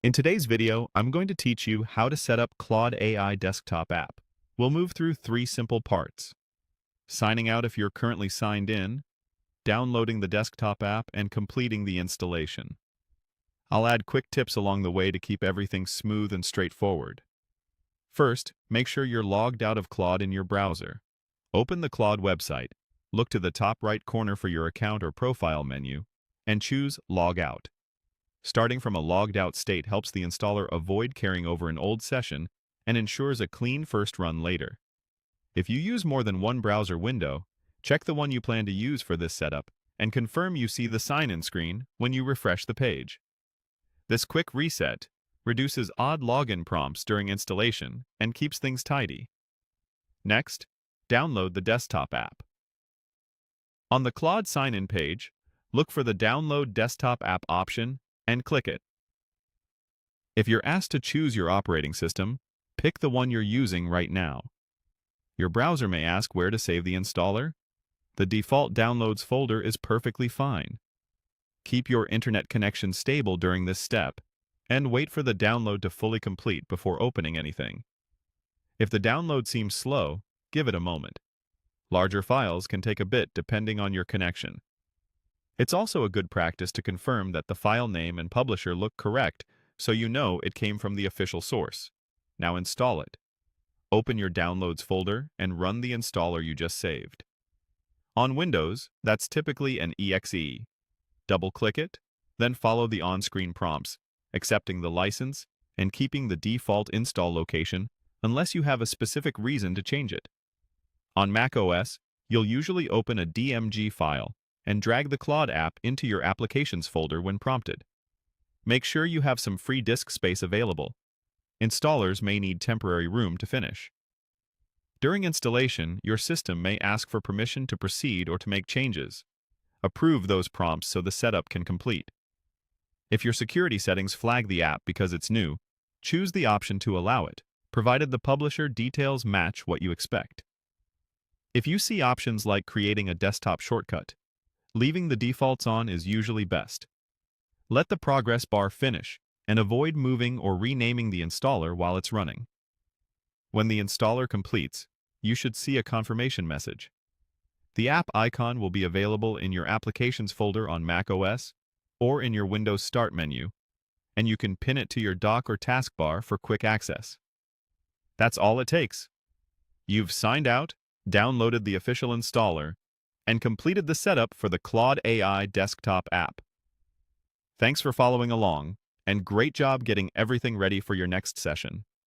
In today's video, I'm going to teach you how to set up Claude AI desktop app. We'll move through three simple parts: signing out if you're currently signed in, downloading the desktop app, and completing the installation. I'll add quick tips along the way to keep everything smooth and straightforward. First, make sure you're logged out of Claude in your browser. Open the Claude website, look to the top right corner for your account or profile menu, and choose Log Out. Starting from a logged out state helps the installer avoid carrying over an old session and ensures a clean first run later. If you use more than one browser window, check the one you plan to use for this setup and confirm you see the sign-in screen when you refresh the page. This quick reset reduces odd login prompts during installation and keeps things tidy. Next, download the desktop app. On the Claude sign-in page, look for the Download Desktop App option and click it. If you're asked to choose your operating system, pick the one you're using right now. Your browser may ask where to save the installer. The default Downloads folder is perfectly fine. Keep your internet connection stable during this step, and wait for the download to fully complete before opening anything. If the download seems slow, give it a moment. Larger files can take a bit depending on your connection. It's also a good practice to confirm that the file name and publisher look correct so you know it came from the official source. Now install it. Open your Downloads folder and run the installer you just saved. On Windows, that's typically an exe. Double-click it, then follow the on-screen prompts, accepting the license and keeping the default install location unless you have a specific reason to change it. On macOS, you'll usually open a DMG file and drag the Claude app into your Applications folder when prompted. Make sure you have some free disk space available. Installers may need temporary room to finish. During installation, your system may ask for permission to proceed or to make changes. Approve those prompts so the setup can complete. If your security settings flag the app because it's new, choose the option to allow it, provided the publisher details match what you expect. If you see options like creating a desktop shortcut, leaving the defaults on is usually best. Let the progress bar finish and avoid moving or renaming the installer while it's running. When the installer completes, you should see a confirmation message. The app icon will be available in your Applications folder on macOS or in your Windows Start menu, and you can pin it to your dock or taskbar for quick access. That's all it takes. You've signed out, downloaded the official installer, and completed the setup for the Claude AI desktop app. Thanks for following along, and great job getting everything ready for your next session.